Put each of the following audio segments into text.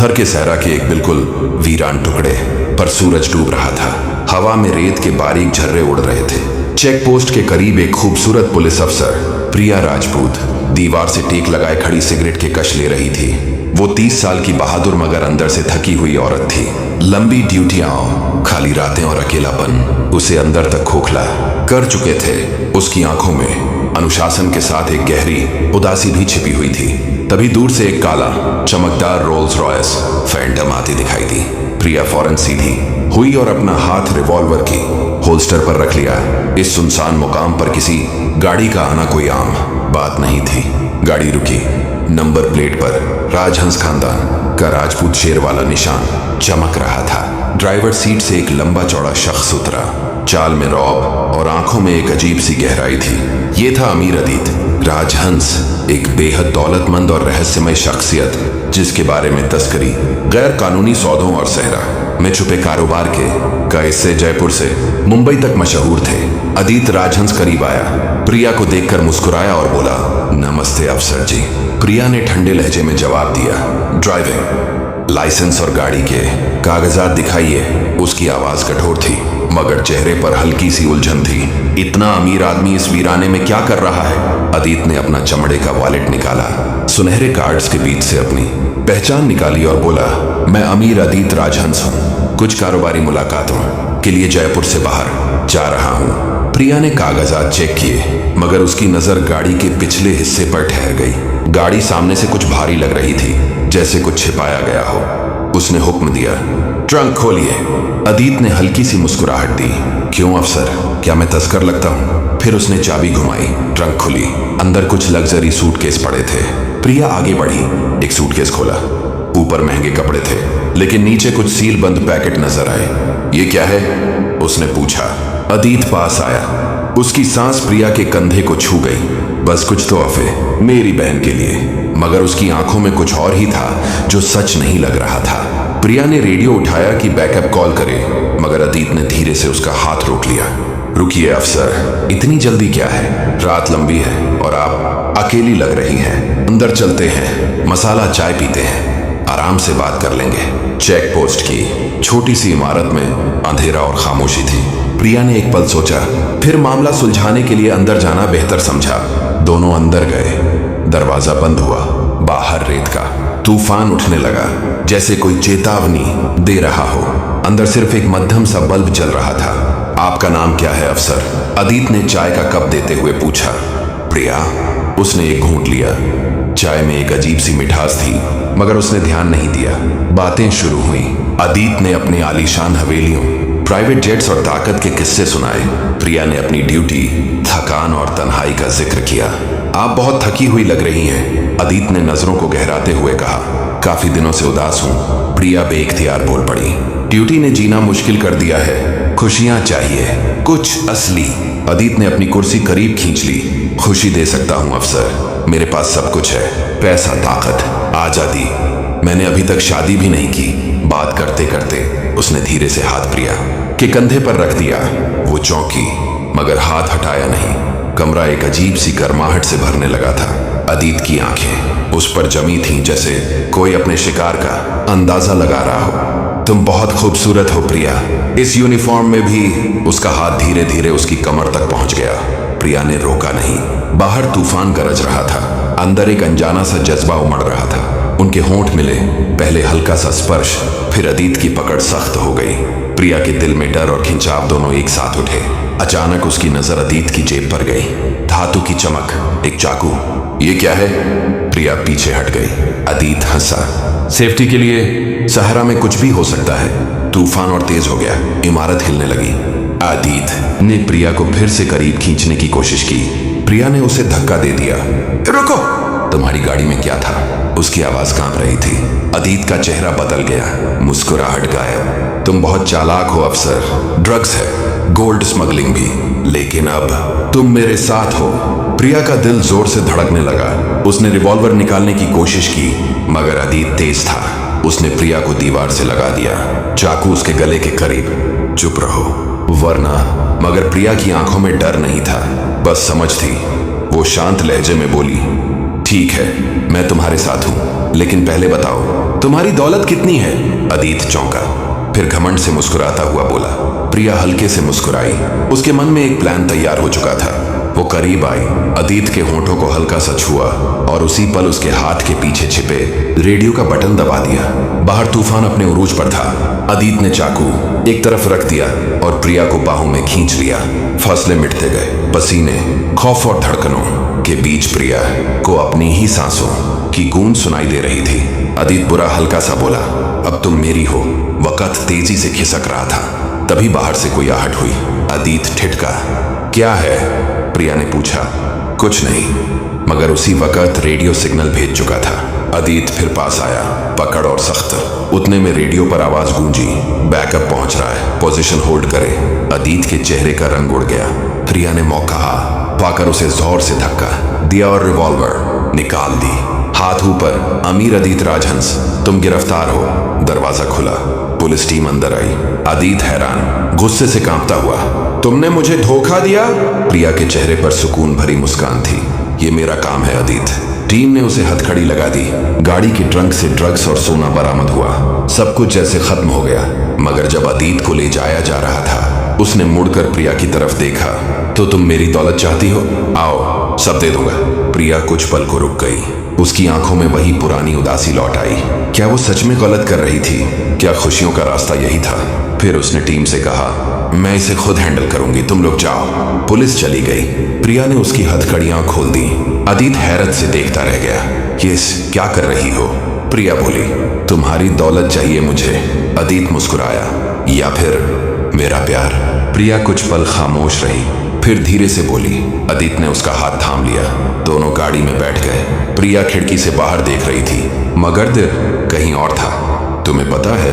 थर के सहरा के एक बिल्कुल वीरान टुकड़े पर सूरज डूब रहा था। हवा में रेत के बारीक झर्रे उड़ रहे थे। चेक पोस्ट के करीब एक खूबसूरत पुलिस अफसर प्रिया राजपूत दीवार से टेक लगाए खड़ी सिगरेट के कश ले रही थी। वो 30 साल की बहादुर मगर अंदर से थकी हुई औरत थी। लंबी ड्यूटियां, खाली रातें और अकेलापन उसे अंदर तक खोखला कर चुके थे। उसकी आंखों में अनुशासन के साथ एक गहरी उदासी भी छिपी हुई थी। तभी दूर से एक काला चमकदार रोल्स रॉयस फैंटम आती दिखाई दी। प्रिया फौरन सीधी हुई और अपना हाथ रिवॉल्वर की होल्स्टर पर रख लिया। इस सुनसान मुकाम पर किसी गाड़ी का आना कोई आम बात नहीं थी। गाड़ी रुकी। नंबर प्लेट पर राजहंस खानदान का राजपूत शेर वाला निशान चमक रहा था। ड्राइवर सीट से एक लंबा चौड़ा शख्स उतरा। चाल में रौब और आंखों में एक अजीब सी गहराई थी। ये था अमीर अदीत राजहंस, एक बेहद दौलतमंद और रहस्यमय शख्सियत जिसके बारे में तस्करी, गैर कानूनी सौदों और सहरा में छुपे कारोबार के किस्से जयपुर से मुंबई तक मशहूर थे। अदीत राजहंस करीब आया, प्रिया को देखकर मुस्कुराया और बोला, नमस्ते अफसर जी। प्रिया ने ठंडे लहजे में जवाब दिया, ड्राइविंग लाइसेंस और गाड़ी के कागजात दिखाइए। उसकी आवाज कठोर थी मगर चेहरे पर हल्की सी उलझन थी। इतना अमीर आदमी इस वीराने में क्या कर रहा है? अदीत ने अपना चमड़े का वॉलेट निकाला, सुनहरे कार्ड्स के बीच से अपनी पहचान निकाली और बोला, मैं अमीर अदीत राजहंस हूँ। कुछ कारोबारी मुलाकातों के लिए जयपुर से बाहर जा रहा हूँ। प्रिया ने कागजात चेक किए मगर उसकी नजर गाड़ी के पिछले हिस्से पर ठहर गई। गाड़ी सामने से कुछ भारी लग रही थी, जैसे कुछ छिपाया गया हो। उसने हुक्म दिया, ट्रंक खोलिए। अदीत ने हल्की सी मुस्कुराहट दी, क्यों अफसर, क्या मैं तस्कर लगता हूँ? फिर उसने चाबी घुमाई, ट्रंक खुली। अंदर कुछ लग्जरी सूटकेस पड़े थे। प्रिया आगे बढ़ी, एक सूटकेस खोला। ऊपर महंगे कपड़े थे लेकिन नीचे कुछ सील बंद पैकेट नजर आए। ये क्या है? उसने पूछा। अदीत पास आया, उसकी सांस प्रिया के कंधे को छू गई। बस कुछ तोहफे मेरी बहन के लिए। मगर उसकी आंखों में कुछ और ही था जो सच नहीं लग रहा था। प्रिया ने रेडियो उठाया कि बैकअप कॉल करे मगर अदीत ने धीरे से उसका हाथ रोक लिया। रुकिए अफसर, इतनी जल्दी क्या है? रात लंबी है और आप अकेली लग रही हैं। अंदर चलते हैं, मसाला चाय पीते हैं, आराम से बात कर लेंगे। चेक पोस्ट की छोटी सी इमारत में अंधेरा और खामोशी थी। प्रिया ने एक पल सोचा, फिर मामला सुलझाने के लिए अंदर जाना बेहतर समझा। दोनों अंदर गए। दरवाजा बंद हुआ। बाहर रेत का तूफान उठने लगा, जैसे कोई चेतावनी दे रहा हो। अंदर सिर्फ एक मध्यम सा बल्ब जल रहा था। आपका नाम क्या है अफसर? अदीत ने चाय का कप देते हुए पूछा। प्रिया। उसने एक घूंट लिया। चाय में एक अजीब सी मिठास थी मगर उसने ध्यान नहीं दिया। बातें शुरू हुई। अदीत ने अपने आलीशान हवेलियों, प्राइवेट जेट्स और ताकत के किस्से सुनाए। प्रिया ने अपनी ड्यूटी, थकान और तन्हाई का जिक्र किया। आप बहुत थकी हुई लग रही हैं, अदीत ने नजरों को गहराते हुए कहा। काफी दिनों से उदास हूँ, प्रिया बेइख्तियार बोल पड़ी। ड्यूटी ने जीना मुश्किल कर दिया है, खुशियां चाहिए, कुछ असली। अदीत ने अपनी कुर्सी करीब खींच ली। खुशी दे सकता हूँ अफसर, मेरे पास सब कुछ है, पैसा, ताकत, आजादी। मैंने अभी तक शादी भी नहीं की। बात करते करते उसने धीरे से हाथ प्रिया के कंधे पर रख दिया। वो चौंकी मगर हाथ हटाया नहीं। कमरा एक अजीब सी गर्माहट से भरने लगा था। अदीत की आंखें उस पर जमी थीं जैसे कोई अपने शिकार का अंदाजा लगा रहा हो। तुम बहुत खूबसूरत हो प्रिया, इस यूनिफॉर्म में भी। उसका हाथ धीरे धीरे उसकी कमर तक पहुंच गया। प्रिया ने रोका नहीं। बाहर तूफान गरज रहा था, अंदर एक अनजाना सा जज्बा उमड़ रहा था। उनके होंठ मिले, पहले हल्का सा स्पर्श, फिर अदीत की पकड़ सख्त हो गई। प्रिया के दिल में डर और खिंचाव दोनों एक साथ उठे। अचानक उसकी नजर अदीत की जेब पर गई। धातु की चमक, एक चाकू। ये क्या है? प्रिया पीछे हट गई। अदीत हंसा। सेफ्टी के लिए सहरा में कुछ भी हो सकता है। तूफान और तेज हो गया, इमारत हिलने लगी। अदीत ने प्रिया को फिर से करीब खींचने की कोशिश की। प्रिया ने उसे धक्का दे दिया। रुको! तुम्हारी गाड़ी में क्या था? उसकी आवाज कांप रही थी। अदीत का चेहरा बदल गया, मुस्कुराहट गायब। तुम बहुत चालाक हो अफसर, ड्रग्स है, गोल्ड स्मगलिंग भी, लेकिन अब तुम मेरे साथ हो। प्रिया का दिल जोर से धड़कने लगा। उसने रिवॉल्वर निकालने की कोशिश की मगर अदीत तेज था। उसने प्रिया को दीवार से लगा दिया, चाकू उसके गले के करीब। चुप रहो वरना। मगर प्रिया की आंखों में डर नहीं था, बस समझ थी। वो शांत लहजे में बोली, ठीक है, मैं तुम्हारे साथ हूं, लेकिन पहले बताओ तुम्हारी दौलत कितनी है? अदीत चौंका, फिर घमंड से मुस्कुराता हुआ बोला। प्रिया हल्के से मुस्कुराई। उसके मन में एक प्लान तैयार हो चुका था। वो करीब आई, अदीत के होंठों को हल्का सा छुआ और उसी पल उसके हाथ के पीछे छिपे रेडियो का बटन दबा दिया। बाहर तूफान अपने उरूज पर था। अदीत ने चाकू एक तरफ रख दिया और प्रिया को बाहों में खींच लिया। फासले मिटते गए। पसीने, खौफ और धड़कनों के बीच प्रिया को अपनी ही सांसों की गूंज सुनाई दे रही थी। अदीत बुरा हल्का सा बोला, अब तुम मेरी हो। वक़्त तेजी से खिसक रहा था। तभी बाहर से कोई आहट हुई। अदीत ठिठका। क्या है? प्रिया ने पूछा। कुछ नहीं, मगर उसी वक़्त रेडियो सिग्नल भेज चुका था। अदीत फिर पास आया, पकड़ और सख्त। उतने में रेडियो पर आवाज गूंजी, बैकअप पहुंच रहा है, पोजीशन होल्ड करें। अदीत के चेहरे का रंग उड़ गया। प्रिया ने मौका पाकर उसे जोर से धक्का दिया और रिवॉल्वर निकाल दी। हाथ ऊपर। अमीर अदीत राजहंस, तुम गिरफ्तार हो। दरवाजा खुला। पुलिस टीम अंदर आई। अदीत हैरान, गुस्से से कांपता हुआ, तुमने मुझे धोखा दिया? प्रिया के चेहरे पर सुकून भरी मुस्कान थी। ये मेरा काम है अदीत। टीम ने उसे हथकड़ी लगा दी। गाड़ी के ट्रंक से ड्रग्स और सोना बरामद हुआ। सब कुछ जैसे खत्म हो गया। मगर जब अदीत को ले जाया जा रहा था, उसने मुड़कर प्रिया की तरफ देखा। तो तुम मेरी दौलत चाहती हो? आओ, सब दे दूंगा। प्रिया कुछ पल को रुक गई। उसकी आंखों में वही पुरानी उदासी लौट आई। क्या वो सच में गलत कर रही थी? क्या खुशियों का रास्ता यही था? फिर उसने टीम से कहा, मैं इसे खुद हैंडल करूंगी, तुम लोग जाओ। पुलिस चली गई। प्रिया ने उसकी हथकड़ियां खोल दी। अदीत हैरत से देखता रह गया। ये क्या कर रही हो? प्रिया बोली, तुम्हारी दौलत चाहिए मुझे। अदीत मुस्कुराया, या फिर मेरा प्यार? प्रिया कुछ पल खामोश रही, फिर धीरे से बोली। अदीत ने उसका हाथ थाम लिया। दोनों गाड़ी में बैठ गए। प्रिया खिड़की से बाहर देख रही थी, मगर दिल कहीं और था। तुम्हें पता है,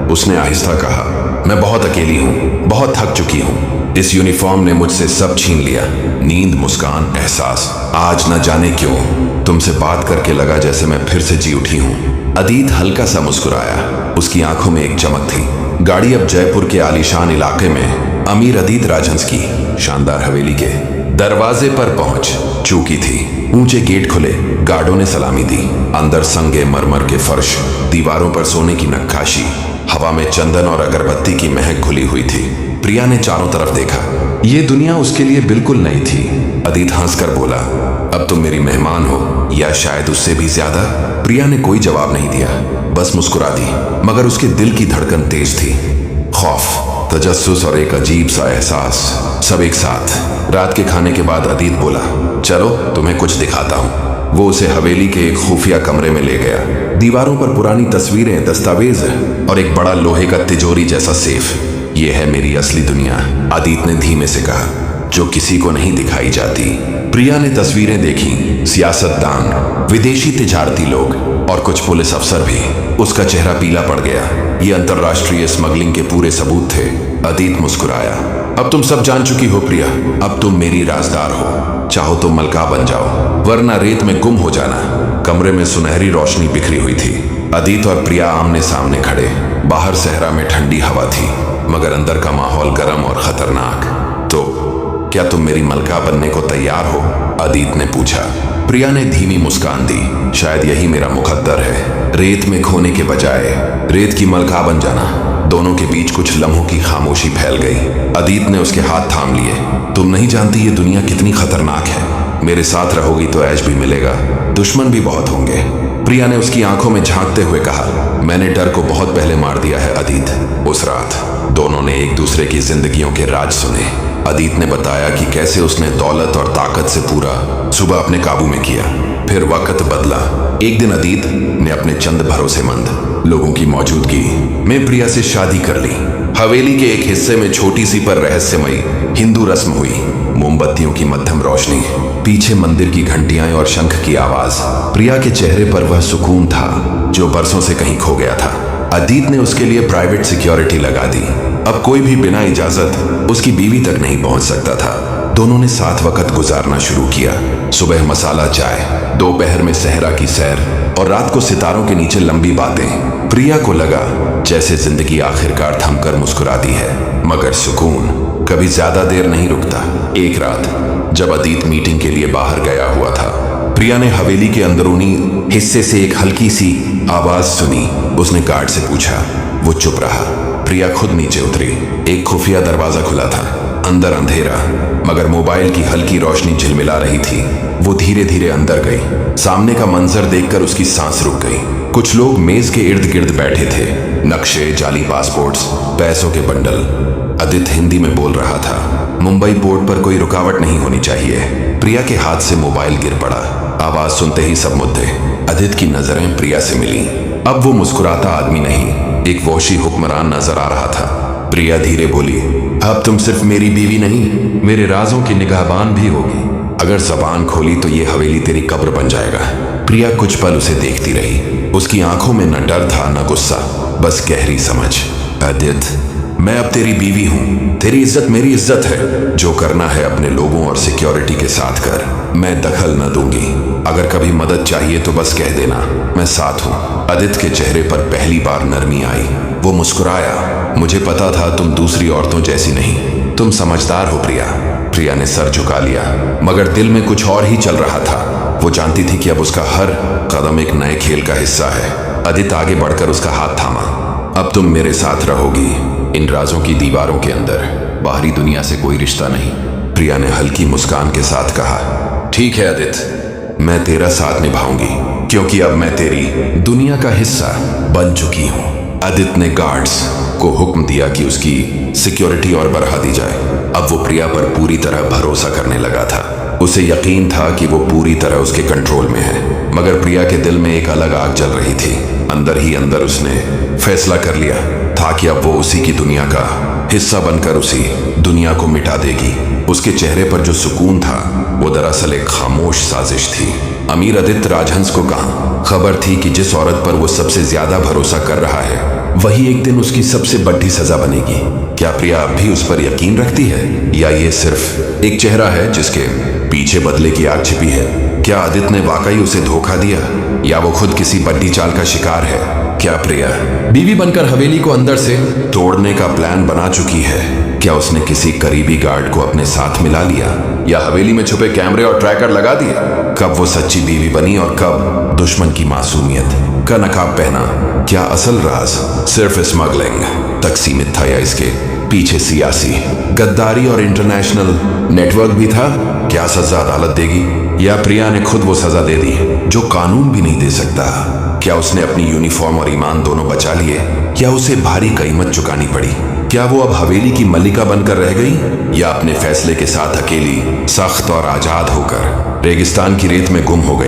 उसने आहिस्ता कहा, मैं बहुत अकेली हूँ, बहुत थक चुकी हूँ। इस यूनिफॉर्म ने मुझसे सब छीन लिया। नींद, मुस्कान, एहसास। आज न जाने क्यों तुमसे बात करके लगा जैसे मैं फिर से जी उठी हूँ। अदीत हल्का सा मुस्कुराया। उसकी आंखों में एक चमक थी। गाड़ी अब जयपुर के आलीशान इलाके में अमीर अदीत राजहंस की शानदार हवेली के दरवाजे पर पहुंच चुकी थी। ऊंचे गेट खुले। गार्डों ने सलामी दी। अंदर संगे मरमर के फर्श, दीवारों पर सोने की नक्काशी, हवा में चंदन और अगरबत्ती की महक घुली हुई थी। प्रिया ने चारों तरफ देखा। ये दुनिया उसके लिए बिल्कुल नई थी। अदीत हंसकर बोला, अब तुम मेरी मेहमान हो, या शायद उससे भी ज्यादा। प्रिया ने कोई जवाब नहीं दिया, बस मुस्कुरा दी। मगर उसके दिल की धड़कन तेज थी। खौफ, तजस्सुस और एक अजीब सा एहसास, सब एक साथ। रात के खाने के बाद अदीत बोला, चलो तुम्हें कुछ दिखाता हूँ। वो उसे हवेली के एक खुफिया कमरे में ले गया। दीवारों पर पुरानी तस्वीरें, दस्तावेज और एक बड़ा लोहे का तिजोरी जैसा सेफ। ये है मेरी असली दुनिया, अदीत ने धीमे से कहा, जो किसी को नहीं दिखाई जाती। प्रिया ने तस्वीरें देखी। सियासतदान, विदेशी तिजारती लोग और कुछ पुलिस अफसर भी। उसका चेहरा पीला पड़ गया। ये अंतर्राष्ट्रीय स्मगलिंग के पूरे सबूत थे। अदीत मुस्कुराया, अब तुम सब जान चुकी हो प्रिया। अब तुम मेरी राजदार हो। चाहो तो मलका बन जाओ, वरना रेत में गुम हो जाना। कमरे में सुनहरी रोशनी बिखरी हुई थी। अदीत और प्रिया आमने सामने खड़े। बाहर सहरा में ठंडी हवा थी, मगर अंदर का माहौल गर्म और खतरनाक। तो क्या तुम मेरी मलका बनने को तैयार हो? अदीत ने पूछा। प्रिया ने धीमी मुस्कान दी। शायद यही मेरा मुकद्दर है, रेत में खोने के बजाय रेत की मलका बन जाना। दोनों के बीच कुछ लम्हों की खामोशी फैल गई। अदीत ने उसके हाथ थाम लिए। तुम नहीं जानती ये दुनिया कितनी खतरनाक है। मेरे साथ रहोगी तो ऐश भी मिलेगा, दुश्मन भी बहुत होंगे। प्रिया ने उसकी आंखों में झांकते हुए कहा, मैंने डर को बहुत पहले मार दिया है अदीत। उस रात दोनों ने एक दूसरे की जिंदगियों के राज सुने। अदीत ने बताया कि कैसे उसने दौलत और ताकत से पूरा सुबह अपने काबू में किया। फिर वक्त बदला। एक दिन अदीत ने अपने चंद भरोसेमंद लोगों की मौजूदगी में प्रिया से शादी कर ली। हवेली के एक हिस्से में छोटी सी पर रहस्यमयी हिंदू रस्म हुई। मोमबत्तियों की मध्यम रोशनी, पीछे मंदिर की घंटियां और शंख की आवाज। प्रिया के चेहरे पर वह सुकून था जो बरसों से कहीं खो गया था। अदीत ने उसके लिए प्राइवेट सिक्योरिटी लगा दी। अब कोई भी बिना इजाजत उसकी बीवी तक नहीं पहुंच सकता था। दोनों ने साथ वक्त गुजारना शुरू किया। सुबह मसाला चाय, दोपहर में सहरा की सैर और रात को सितारों के नीचे लंबी बातें। प्रिया को लगा जैसे जिंदगी आखिरकार थमकर मुस्कुराती है। मगर सुकून कभी ज्यादा देर नहीं रुकता। एक रात जब अदीत मीटिंग के लिए बाहर गया हुआ था, प्रिया ने हवेली के अंदरूनी हिस्से से एक हल्की सी आवाज सुनी। उसने गार्ड से पूछा। वो चुप रहा। प्रिया खुद नीचे उतरी। एक खुफिया दरवाजा खुला था, अंदर अंधेरा, मगर मोबाइल की हल्की रोशनी झिलमिला रही थी। वो धीरे धीरे अंदर गई। सामने का मंजर देखकर उसकी सांस रुक गई। कुछ लोग मेज के इर्द गिर्द बैठे थे। नक्शे, जाली पासपोर्ट्स, पैसों के बंडल। आदित्य हिंदी में बोल रहा था, मुंबई पोर्ट पर कोई रुकावट नहीं होनी चाहिए। प्रिया के हाथ से मोबाइल गिर पड़ा। आवाज सुनते ही सब मुद्दे। आदित्य की नजरें प्रिया से मिली। अब वो मुस्कुराता आदमी नहीं, एक वहशी हुक्मरान नजर आ रहा था। प्रिया धीरे बोली, अब तुम सिर्फ मेरी बीवी नहीं, मेरे राजों की निगाहबान भी होगी। अगर जबान खोली तो ये हवेली तेरी कब्र बन जाएगा। प्रिया कुछ पल उसे देखती रही। उसकी आंखों में न डर था न गुस्सा, बस गहरी समझ। आदित्य, मैं अब तेरी बीवी हूं। तेरी इज्जत मेरी इज्जत है। जो करना है अपने लोगों और सिक्योरिटी के साथ कर। मैं दखल न दूंगी। अगर कभी मदद चाहिए तो बस कह देना, मैं साथ हूं। आदित्य के चेहरे पर पहली बार नरमी आई। वो मुस्कुराया। मुझे पता था तुम दूसरी औरतों जैसी नहीं, तुम समझदार हो प्रिया। प्रिया ने सर झुका लिया, मगर दिल में कुछ और ही चल रहा था। वो जानती थी कि अब उसका हर कदम एक नए खेल का हिस्सा है। आदित्य आगे बढ़कर उसका हाथ थामा। अब तुम मेरे साथ रहोगी, इन राजों की दीवारों के अंदर। बाहरी दुनिया से कोई रिश्ता नहीं। प्रिया ने हल्की मुस्कान के साथ कहा, ठीक है आदित्य, मैं तेरा साथ निभाऊंगी, क्योंकि अब मैं तेरी दुनिया का हिस्सा बन चुकी हूं। आदित्य ने गार्ड्स को हुक्म दिया कि उसकी सिक्योरिटी और बढ़ा दी जाए। अब वो प्रिया पर पूरी तरह भरोसा करने लगा था। उसे यकीन था कि वो पूरी तरह उसके कंट्रोल में है। मगर प्रिया के दिल में एक अलग आग जल रही थी। अंदर ही अंदर उसने फैसला कर लिया था कि अब वो उसी की दुनिया का हिस्सा बनकर उसी दुनिया को मिटा देगी। उसके चेहरे पर जो सुकून था वो दरअसल एक खामोश साजिश थी। अमीर आदित्य राजहंस को कहां खबर थी कि जिस औरत पर वो सबसे ज्यादा भरोसा कर रहा है वही एक दिन उसकी सबसे बड़ी सजा बनेगी। क्या प्रिया अब भी उस पर यकीन रखती है, या ये सिर्फ एक चेहरा है जिसके पीछे बदले की आग छिपी है? क्या आदित्य ने वाकई उसे धोखा दिया, या वो खुद किसी बड़ी चाल का शिकार है? क्या प्रिया बीवी बनकर हवेली को अंदर से तोड़ने का प्लान बना चुकी है? क्या उसने किसी करीबी गार्ड को अपने साथ मिला लिया, या हवेली में छुपे कैमरे और ट्रैकर लगा दिए? कब वो सच्ची बीवी बनी और कब दुश्मन की मासूमियत का नकाब पहना? क्या असल राज सिर्फ स्मगलिंग तक सीमित था, या इसके पीछे सियासी गद्दारी और इंटरनेशनल नेटवर्क भी था? क्या सजा अदालत देगी, या प्रिया ने खुद वो सजा दे दी जो कानून भी नहीं दे सकता? क्या उसने अपनी यूनिफॉर्म और ईमान दोनों बचा लिए, या उसे भारी कीमत चुकानी पड़ी? क्या वो अब हवेली की मलिका बनकर रह गई, या अपने फैसले के साथ अकेली, सख्त और आजाद होकर रेगिस्तान की रेत में गुम हो गई?